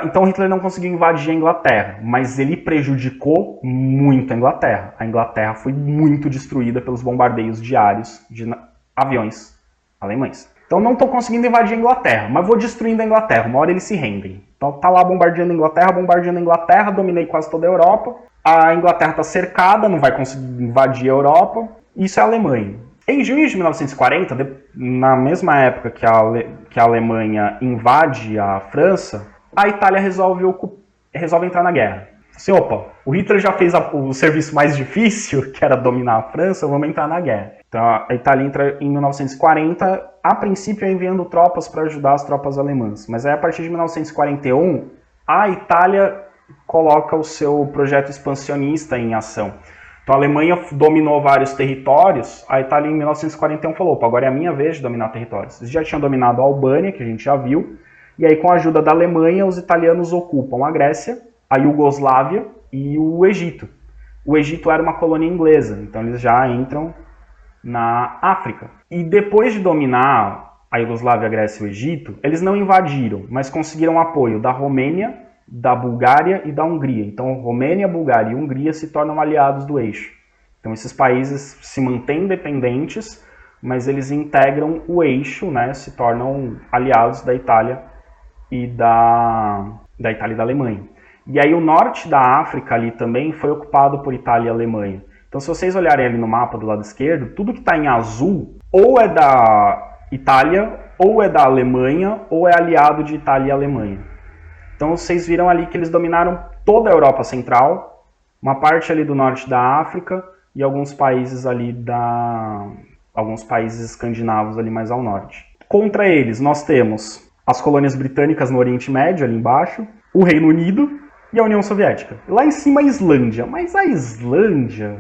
Então Hitler não conseguiu invadir a Inglaterra, mas ele prejudicou muito a Inglaterra. A Inglaterra foi muito destruída pelos bombardeios diários de aviões alemães. Então não estou conseguindo invadir a Inglaterra, mas vou destruindo a Inglaterra. Uma hora eles se rendem. Então tá lá bombardeando a Inglaterra, dominei quase toda a Europa. A Inglaterra está cercada, não vai conseguir invadir a Europa. Isso é a Alemanha. Em junho de 1940, na mesma época que a Alemanha invade a França, a Itália resolve entrar na guerra. Assim, opa, o Hitler já fez o serviço mais difícil, que era dominar a França, vamos entrar na guerra. Então a Itália entra em 1940, a princípio enviando tropas para ajudar as tropas alemãs. Mas aí a partir de 1941, a Itália coloca o seu projeto expansionista em ação. Então a Alemanha dominou vários territórios, a Itália em 1941 falou, opa, agora é a minha vez de dominar territórios. Eles já tinham dominado a Albânia, que a gente já viu, e aí com a ajuda da Alemanha, os italianos ocupam a Grécia, a Iugoslávia e o Egito. O Egito era uma colônia inglesa, então eles já entram na África. E depois de dominar a Iugoslávia, a Grécia e o Egito, eles não invadiram, mas conseguiram apoio da Romênia, da Bulgária e da Hungria. Então, Romênia, Bulgária e Hungria se tornam aliados do eixo. Então, esses países se mantêm independentes, mas eles integram o eixo, né, se tornam aliados da Itália e da Itália e da Alemanha. E aí o norte da África ali também foi ocupado por Itália e Alemanha. Então, se vocês olharem ali no mapa do lado esquerdo, tudo que está em azul ou é da Itália, ou é da Alemanha, ou é aliado de Itália e Alemanha. Então vocês viram ali que eles dominaram toda a Europa Central, uma parte ali do norte da África e alguns países ali alguns países escandinavos ali mais ao norte. Contra eles nós temos as colônias britânicas no Oriente Médio, ali embaixo, o Reino Unido e a União Soviética. Lá em cima a Islândia, mas a Islândia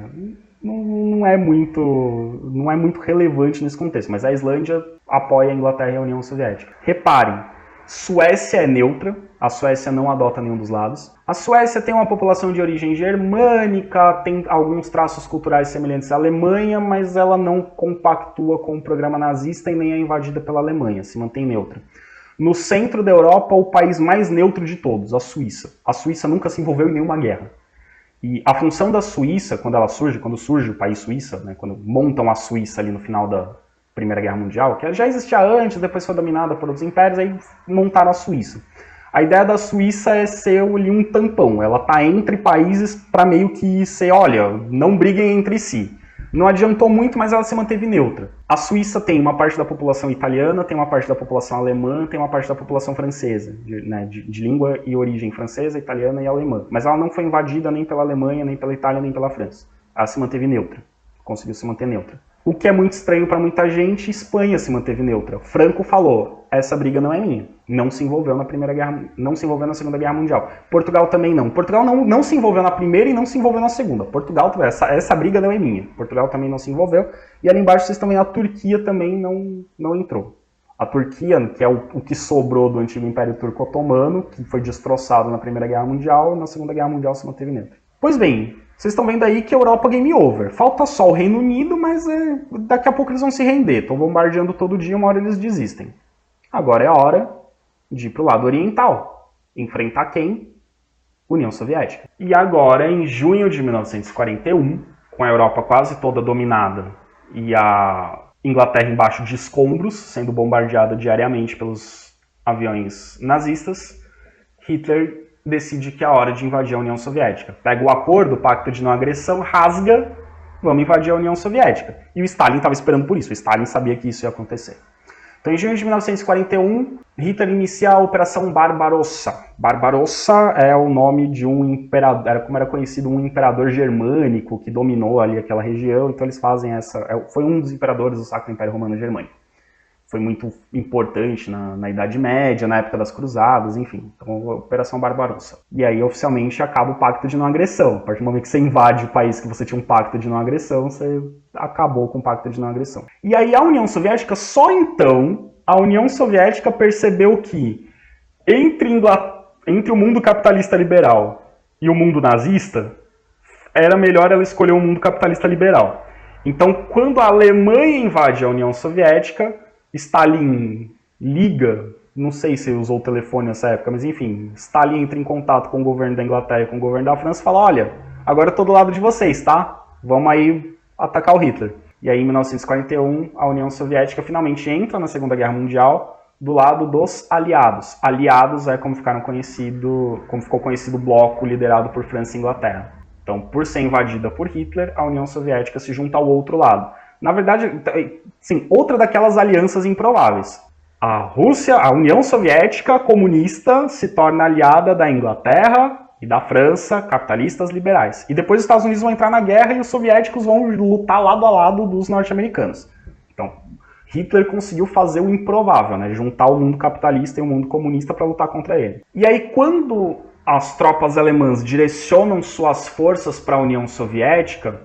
não é muito relevante nesse contexto, mas a Islândia apoia a Inglaterra e a União Soviética. Reparem, Suécia é neutra, a Suécia não adota nenhum dos lados. A Suécia tem uma população de origem germânica, tem alguns traços culturais semelhantes à Alemanha, mas ela não compactua com o programa nazista e nem é invadida pela Alemanha, se mantém neutra. No centro da Europa, o país mais neutro de todos, a Suíça. A Suíça nunca se envolveu em nenhuma guerra. E a função da Suíça, quando surge o país Suíça, né, quando montam a Suíça ali no final da Primeira Guerra Mundial, que já existia antes, depois foi dominada por outros impérios, aí montaram a Suíça. A ideia da Suíça é ser ali um tampão, ela está entre países para meio que ser, olha, não briguem entre si. Não adiantou muito, mas ela se manteve neutra. A Suíça tem uma parte da população italiana, tem uma parte da população alemã, tem uma parte da população francesa, de língua e origem francesa, italiana e alemã. Mas ela não foi invadida nem pela Alemanha, nem pela Itália, nem pela França. Ela se manteve neutra, conseguiu se manter neutra. O que é muito estranho para muita gente, Espanha se manteve neutra. Franco falou, essa briga não é minha. Não se envolveu na Segunda Guerra Mundial. Portugal também não. Portugal não se envolveu na primeira e não se envolveu na segunda. Portugal, essa briga não é minha. Portugal também não se envolveu. E ali embaixo vocês também, a Turquia também não entrou. A Turquia, que é o que sobrou do antigo Império Turco-Otomano, que foi destroçado na Primeira Guerra Mundial, e na Segunda Guerra Mundial se manteve neutra. Pois bem, vocês estão vendo aí que a Europa game over. Falta só o Reino Unido, mas daqui a pouco eles vão se render. Estão bombardeando todo dia, uma hora eles desistem. Agora é a hora de ir para o lado oriental. Enfrentar quem? União Soviética. E agora, em junho de 1941, com a Europa quase toda dominada e a Inglaterra embaixo de escombros, sendo bombardeada diariamente pelos aviões nazistas, Hitler decide que é a hora de invadir a União Soviética. Pega o acordo, o pacto de não agressão, rasga, vamos invadir a União Soviética. E o Stalin estava esperando por isso, o Stalin sabia que isso ia acontecer. Então, em junho de 1941, Hitler inicia a Operação Barbarossa. Barbarossa é o nome de um imperador, como era conhecido, um imperador germânico que dominou ali aquela região. Então, eles fazem foi um dos imperadores do Sacro Império Romano Germânico. Foi muito importante na Idade Média, na época das Cruzadas, enfim. Então, a Operação Barbarossa. E aí, oficialmente, acaba o pacto de não agressão. A partir do momento que você invade o país que você tinha um pacto de não agressão, você acabou com o pacto de não agressão. E aí, a União Soviética, só então, a União Soviética percebeu que entre o mundo capitalista liberal e o mundo nazista, era melhor ela escolher o mundo capitalista liberal. Então, quando a Alemanha invade a União Soviética, Stalin liga, não sei se usou o telefone nessa época, mas enfim, Stalin entra em contato com o governo da Inglaterra e com o governo da França e fala, olha, agora eu tô do lado de vocês, tá? Vamos aí atacar o Hitler. E aí, em 1941, a União Soviética finalmente entra na Segunda Guerra Mundial do lado dos aliados. Aliados é como ficou conhecido o bloco liderado por França e Inglaterra. Então, por ser invadida por Hitler, a União Soviética se junta ao outro lado. Na verdade, sim, outra daquelas alianças improváveis. A União Soviética comunista se torna aliada da Inglaterra e da França, capitalistas liberais. E depois os Estados Unidos vão entrar na guerra e os soviéticos vão lutar lado a lado dos norte-americanos. Então, Hitler conseguiu fazer o improvável, né? Juntar o mundo capitalista e o mundo comunista para lutar contra ele. E aí, quando as tropas alemãs direcionam suas forças para a União Soviética,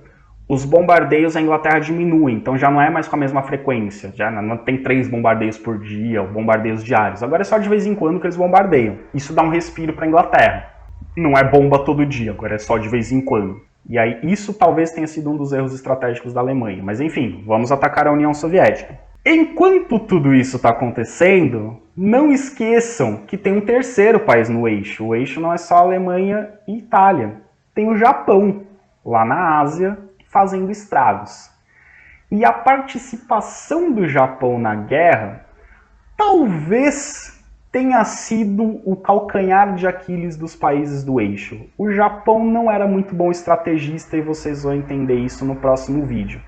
os bombardeios à Inglaterra diminuem, então já não é mais com a mesma frequência, já não tem 3 bombardeios por dia, ou bombardeios diários, agora é só de vez em quando que eles bombardeiam. Isso dá um respiro para a Inglaterra. Não é bomba todo dia, agora é só de vez em quando. E aí isso talvez tenha sido um dos erros estratégicos da Alemanha, mas enfim, vamos atacar a União Soviética. Enquanto tudo isso está acontecendo, não esqueçam que tem um terceiro país no eixo. O eixo não é só Alemanha e Itália, tem o Japão, lá na Ásia, fazendo estragos. E a participação do Japão na guerra talvez tenha sido o calcanhar de Aquiles dos países do eixo. O Japão não era muito bom estrategista e vocês vão entender isso no próximo vídeo.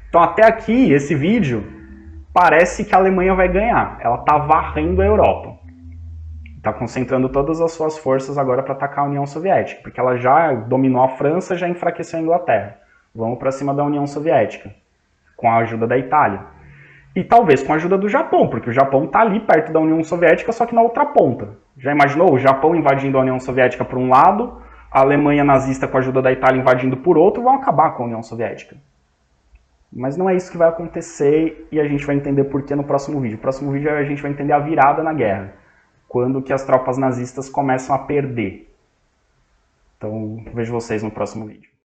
Então até aqui, esse vídeo, parece que a Alemanha vai ganhar. Ela está varrendo a Europa. Está concentrando todas as suas forças agora para atacar a União Soviética, porque ela já dominou a França, já enfraqueceu a Inglaterra. Vamos para cima da União Soviética, com a ajuda da Itália. E talvez com a ajuda do Japão, porque o Japão está ali perto da União Soviética, só que na outra ponta. Já imaginou o Japão invadindo a União Soviética por um lado, a Alemanha nazista, com a ajuda da Itália, invadindo por outro, vão acabar com a União Soviética. Mas não é isso que vai acontecer e a gente vai entender por que no próximo vídeo. No próximo vídeo a gente vai entender a virada na guerra, quando que as tropas nazistas começam a perder. Então vejo vocês no próximo vídeo.